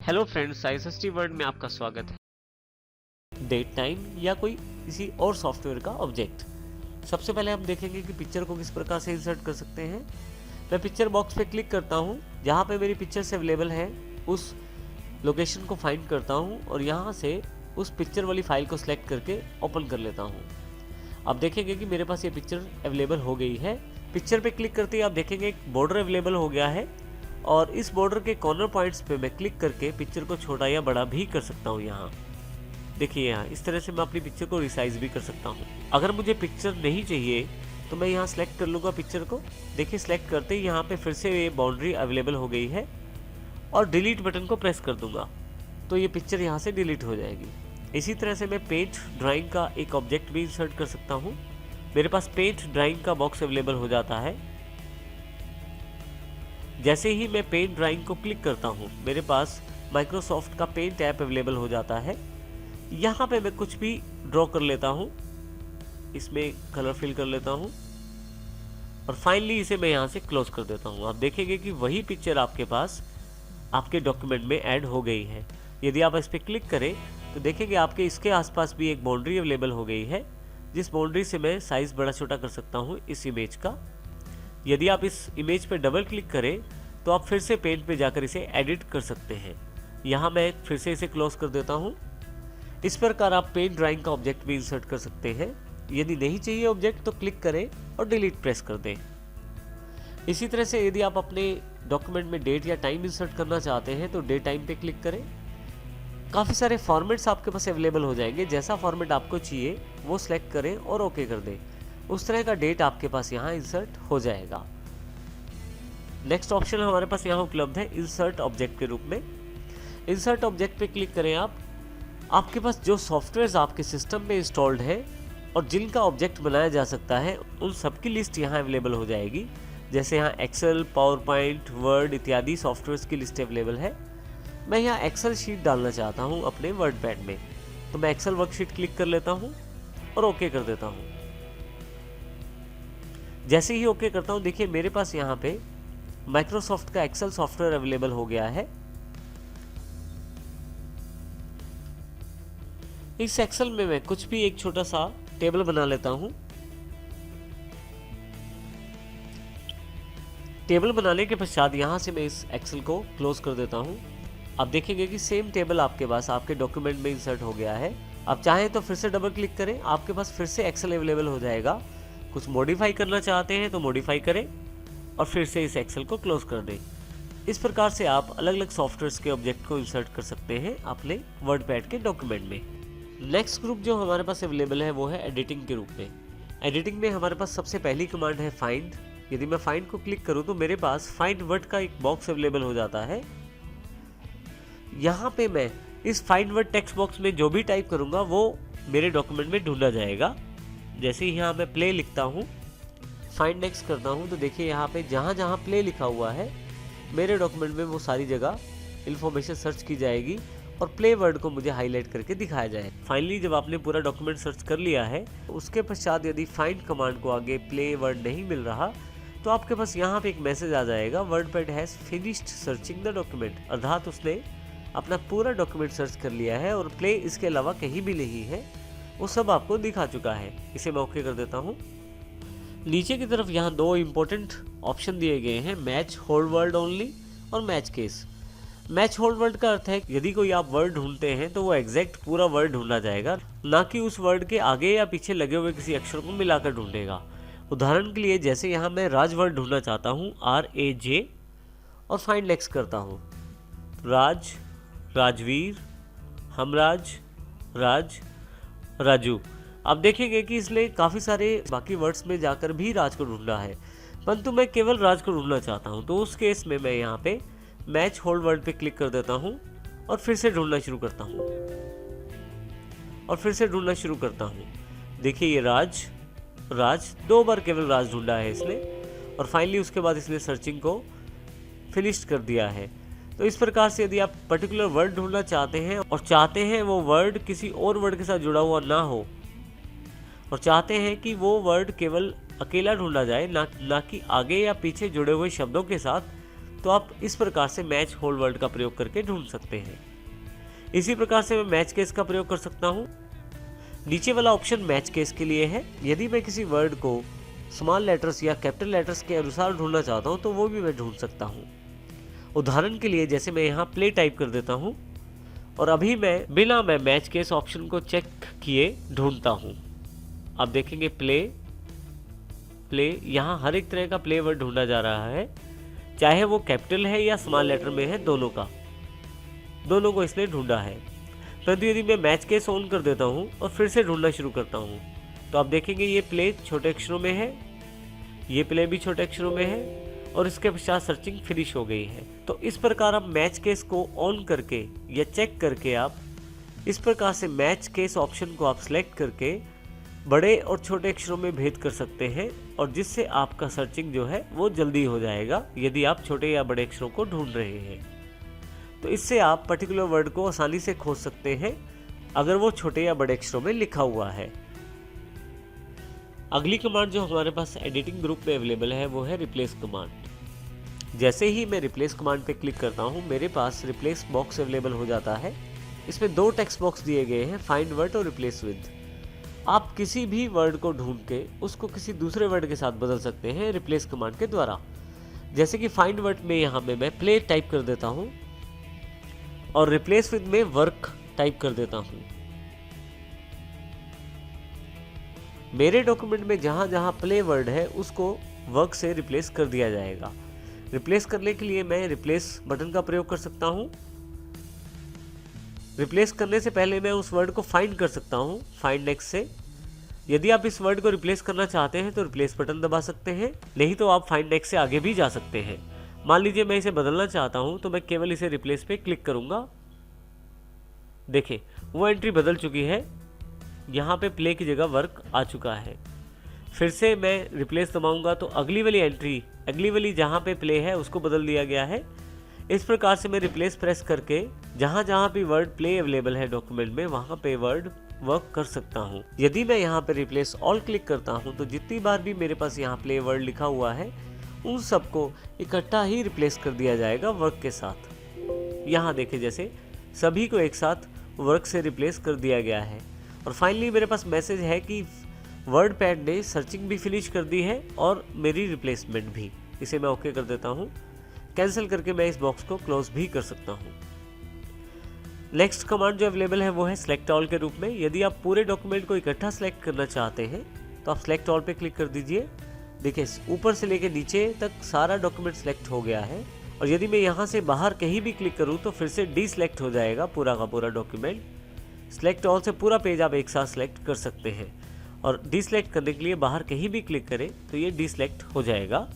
Hello friends, ISST word में आपका स्वागत है। डेट टाइम या कोई किसी और सॉफ्टवेयर का ऑब्जेक्ट। सबसे पहले हम देखेंगे कि पिक्चर को किस प्रकार से इंसर्ट कर सकते हैं। मैं पिक्चर बॉक्स पे क्लिक करता हूँ, जहाँ पे मेरी पिक्चर्स अवेलेबल है उस लोकेशन को फाइंड करता हूँ और यहाँ से उस पिक्चर वाली फाइल को सिलेक्ट करके ओपन कर लेता हूँ। आप देखेंगे कि मेरे पास ये पिक्चर अवेलेबल हो गई है। पिक्चर पे क्लिक करते ही आप देखेंगे एक बॉर्डर अवेलेबल हो गया है और इस बॉर्डर के कॉर्नर पॉइंट्स पे मैं क्लिक करके पिक्चर को छोटा या बड़ा भी कर सकता हूँ। यहाँ देखिए, यहाँ इस तरह से मैं अपनी पिक्चर को रिसाइज भी कर सकता हूँ। अगर मुझे पिक्चर नहीं चाहिए तो मैं यहाँ सेलेक्ट कर लूँगा पिक्चर को। देखिए, सेलेक्ट करते ही यहाँ पे फिर से ये बाउंड्री अवेलेबल हो गई है और डिलीट बटन को प्रेस कर दूंगा तो ये पिक्चर यहाँ से डिलीट हो जाएगी। इसी तरह से मैं पेंट ड्राइंग का एक ऑब्जेक्ट भी इंसर्ट कर सकता हूँ। मेरे पास पेंट ड्राइंग का बॉक्स अवेलेबल हो जाता है। जैसे ही मैं पेंट ड्राइंग को क्लिक करता हूँ, मेरे पास माइक्रोसॉफ्ट का पेंट ऐप अवेलेबल हो जाता है। यहाँ पे मैं कुछ भी ड्रॉ कर लेता हूँ, इसमें कलर फिल कर लेता हूँ और फाइनली इसे मैं यहाँ से क्लोज कर देता हूँ। आप देखेंगे कि वही पिक्चर आपके पास आपके डॉक्यूमेंट में ऐड हो गई है। यदि आप इस पर क्लिक करें तो देखेंगे आपके इसके आसपास भी एक बाउंड्री अवेलेबल हो गई है, जिस बाउंड्री से मैं साइज बड़ा छोटा कर सकता हूँ इस इमेज का। यदि आप इस इमेज पर डबल क्लिक करें तो आप फिर से पेंट पे जाकर इसे एडिट कर सकते हैं। यहाँ मैं फिर से इसे क्लोज कर देता हूँ। इस प्रकार आप पेंट ड्राइंग का ऑब्जेक्ट भी इंसर्ट कर सकते हैं। यदि नहीं चाहिए ऑब्जेक्ट तो क्लिक करें और डिलीट प्रेस कर दें। इसी तरह से यदि आप अपने डॉक्यूमेंट में डेट या टाइम इंसर्ट करना चाहते हैं तो डेट टाइम पे क्लिक करें। काफ़ी सारे फॉर्मेट्स आपके पास अवेलेबल हो जाएंगे। जैसा फॉर्मेट आपको चाहिए वो सिलेक्ट करें और ओके कर दें। उस तरह का डेट आपके पास यहाँ इंसर्ट हो जाएगा। नेक्स्ट ऑप्शन हमारे पास यहाँ उपलब्ध है इंसर्ट ऑब्जेक्ट के रूप में। इंसर्ट ऑब्जेक्ट पे क्लिक करें आप। आपके पास जो सॉफ्टवेयर्स आपके सिस्टम में इंस्टॉल्ड है और जिनका ऑब्जेक्ट बनाया जा सकता है उन सबकी लिस्ट यहाँ अवेलेबल हो जाएगी। जैसे यहाँ एक्सेल, पावर पॉइंट, वर्ड इत्यादि सॉफ्टवेयर्स की लिस्ट अवेलेबल है। मैं यहाँ एक्सेल शीट डालना चाहता हूँ अपने वर्ड पैड में, तो मैं एक्सेल वर्कशीट क्लिक कर लेता हूँ और ओके कर देता हूँ। जैसे ही ओके करता हूँ, देखिए मेरे पास यहाँ पे माइक्रोसॉफ्ट का एक्सेल सॉफ्टवेयर अवेलेबल हो गया है। इस एक्सेल में मैं कुछ भी एक छोटा सा टेबल बना लेता हूँ। टेबल बनाने के पश्चात यहाँ से मैं इस एक्सेल को क्लोज कर देता हूँ। आप देखेंगे कि सेम टेबल आपके पास आपके डॉक्यूमेंट में इंसर्ट हो गया है। आप चाहें तो फिर से डबल क्लिक करें, आपके पास फिर से एक्सेल अवेलेबल हो जाएगा। कुछ मॉडिफाई करना चाहते हैं तो मॉडिफाई करें और फिर से इस एक्सेल को क्लोज कर दें। इस प्रकार से आप अलग अलग सॉफ्टवेयर्स के ऑब्जेक्ट को इंसर्ट कर सकते हैं अपने वर्ड पैड के डॉक्यूमेंट में। नेक्स्ट ग्रुप जो हमारे पास अवेलेबल है वो है एडिटिंग के रूप में। एडिटिंग में हमारे पास सबसे पहली कमांड है फाइंड। यदि मैं फाइंड को क्लिक करूं तो मेरे पास फाइंड वर्ड का एक बॉक्स अवेलेबल हो जाता है। यहाँ पे मैं इस फाइंड वर्ड टेक्स्ट बॉक्स में जो भी टाइप करूंगा वो मेरे डॉक्यूमेंट में ढूंढा जाएगा। जैसे ही यहाँ मैं प्ले लिखता हूँ, फाइंड नेक्स्ट करता हूँ, तो देखिए यहाँ पे जहाँ जहाँ प्ले लिखा हुआ है मेरे डॉक्यूमेंट में वो सारी जगह इन्फॉर्मेशन सर्च की जाएगी और प्ले वर्ड को मुझे हाईलाइट करके दिखाया जाए। फाइनली जब आपने पूरा डॉक्यूमेंट सर्च कर लिया है, उसके पश्चात यदि फाइंड कमांड को आगे प्ले वर्ड नहीं मिल रहा तो आपके पास यहाँ पे एक मैसेज आ जाएगा, WordPad has finished searching the document. अर्थात उसने अपना पूरा डॉक्यूमेंट सर्च कर लिया है और प्ले इसके अलावा कहीं भी नहीं है, वो सब आपको दिखा चुका है। इसे मैं ओके कर देता हूँ। नीचे की तरफ यहाँ दो इम्पोर्टेंट ऑप्शन दिए गए हैं, मैच होल्ड वर्ड ओनली और match case. Match hold word का अर्थ है यदि कोई आप वर्ड ढूंढते हैं तो वो एग्जैक्ट पूरा वर्ड ढूंढा जाएगा, ना कि उस वर्ड के आगे या पीछे लगे हुए किसी अक्षर को मिलाकर ढूंढेगा। उदाहरण के लिए जैसे यहाँ मैं राज वर्ड ढूंढना चाहता हूँ, RAJ, और फाइंड नेक्स्ट करता हूँ। राज, राजवीर, हमराज, राज, राजू। आप देखेंगे कि इसने काफ़ी सारे बाकी वर्ड्स में जाकर भी राज को ढूंढा है, परंतु मैं केवल राज को ढूंढना चाहता हूँ। तो उस केस में मैं यहाँ पे मैच होल्ड वर्ड पे क्लिक कर देता हूँ और फिर से ढूंढना शुरू करता हूँ और फिर से ढूंढना शुरू करता हूँ। देखिए ये राज, राज, दो बार केवल राज ढूंढा है इसने और फाइनली उसके बाद इसने सर्चिंग को फिनिश कर दिया है। तो इस प्रकार से यदि आप पर्टिकुलर वर्ड ढूंढना चाहते हैं और चाहते हैं वो वर्ड किसी और वर्ड के साथ जुड़ा हुआ ना हो और चाहते हैं कि वो वर्ड केवल अकेला ढूंढा जाए, ना कि आगे या पीछे जुड़े हुए शब्दों के साथ, तो आप इस प्रकार से मैच होल वर्ड का प्रयोग करके ढूंढ सकते हैं। इसी प्रकार से मैं मैच केस का प्रयोग कर सकता हूँ। नीचे वाला ऑप्शन मैच केस के लिए है। यदि मैं किसी वर्ड को स्मॉल लेटर्स या कैपिटल लेटर्स के अनुसार ढूंढना चाहता हूँ तो वो भी मैं ढूंढ सकता हूँ। उदाहरण के लिए जैसे मैं यहाँ प्ले टाइप कर देता हूँ और अभी मैं बिना मैच केस ऑप्शन को चेक किए ढूंढता हूँ। आप देखेंगे प्ले यहाँ हर एक तरह का प्ले वर्ड ढूंढा जा रहा है, चाहे वो कैपिटल है या स्मॉल लेटर में है, दोनों को इसने ढूंढा है। परंतु यदि मैं मैच केस ऑन कर देता हूँ और फिर से ढूंढना शुरू करता हूँ तो आप देखेंगे ये प्ले छोटे अक्षरों में है, ये प्ले भी छोटे अक्षरों में है और इसके पश्चात सर्चिंग फिनिश हो गई है। तो इस प्रकार आप मैच केस को ऑन करके या चेक करके आप इस प्रकार से मैच केस ऑप्शन को आप सिलेक्ट करके बड़े और छोटे अक्षरों में भेद कर सकते हैं और जिससे आपका सर्चिंग जो है वो जल्दी हो जाएगा यदि आप छोटे या बड़े अक्षरों को ढूंढ रहे हैं। तो इससे आप पर्टिकुलर वर्ड को आसानी से खोज सकते हैं अगर वो छोटे या बड़े अक्षरों में लिखा हुआ है। अगली कमांड जो हमारे पास एडिटिंग ग्रुप में अवेलेबल है वो है रिप्लेस कमांड। जैसे ही मैं रिप्लेस कमांड पे क्लिक करता हूँ मेरे पास रिप्लेस बॉक्स अवेलेबल हो जाता है। इसमें 2 टेक्स्ट बॉक्स दिए गए हैं, फाइंड वर्ड और रिप्लेस विद। आप किसी भी वर्ड को ढूंढ के उसको किसी दूसरे वर्ड के साथ बदल सकते हैं रिप्लेस कमांड के द्वारा। जैसे कि फाइंड वर्ड में यहाँ पे मैं प्ले टाइप कर देता हूँ और रिप्लेस विद में वर्क टाइप कर देता हूँ। मेरे डॉक्यूमेंट में जहां जहां प्ले वर्ड है उसको वर्क से रिप्लेस कर दिया जाएगा। रिप्लेस करने के लिए मैं रिप्लेस बटन का प्रयोग कर सकता हूं। रिप्लेस करने से पहले मैं उस वर्ड को फाइंड कर सकता हूं फाइंड नेक्स्ट से। यदि आप इस वर्ड को रिप्लेस करना चाहते हैं तो रिप्लेस बटन दबा सकते हैं, नहीं तो आप फाइंड नेक्स्ट से आगे भी जा सकते हैं। मान लीजिए मैं इसे बदलना चाहता हूं तो मैं केवल इसे रिप्लेस पे क्लिक करूंगा। देखिए वो एंट्री बदल चुकी है, यहाँ पे प्ले की जगह वर्क आ चुका है। फिर से मैं रिप्लेस दबाऊंगा तो अगली वाली जहाँ पे प्ले है उसको बदल दिया गया है। इस प्रकार से मैं रिप्लेस प्रेस करके जहाँ जहाँ भी वर्ड प्ले अवेलेबल है डॉक्यूमेंट में वहाँ पे वर्ड वर्क कर सकता हूँ। यदि मैं यहाँ पे रिप्लेस ऑल क्लिक करता हूँ तो जितनी बार भी मेरे पास यहाँ प्ले वर्ड लिखा हुआ है उन सबको इकट्ठा ही रिप्लेस कर दिया जाएगा वर्क के साथ। यहाँ देखे जैसे सभी को एक साथ वर्क से रिप्लेस कर दिया गया है। और फाइनली मेरे पास मैसेज है कि वर्ड पैड ने सर्चिंग भी फिनिश कर दी है और मेरी रिप्लेसमेंट भी। इसे मैं ओके कर देता हूँ। कैंसिल करके मैं इस बॉक्स को क्लोज भी कर सकता हूँ। नेक्स्ट कमांड जो अवेलेबल है वो है सेलेक्ट ऑल के रूप में। यदि आप पूरे डॉक्यूमेंट को इकट्ठा सेलेक्ट करना चाहते हैं तो आप सेलेक्ट ऑल पे क्लिक कर दीजिए। देखिए ऊपर से लेकर नीचे तक सारा डॉक्यूमेंट सेलेक्ट हो गया है। और यदि मैं यहाँ से बाहर कहीं भी क्लिक करूँ तो फिर से डीसेलेक्ट हो जाएगा पूरा का पूरा डॉक्यूमेंट। सेलेक्ट ऑल से पूरा पेज आप एक साथ सेलेक्ट कर सकते हैं और डीसेलेक्ट करने के लिए बाहर कहीं भी क्लिक करें तो ये डीसेलेक्ट हो जाएगा।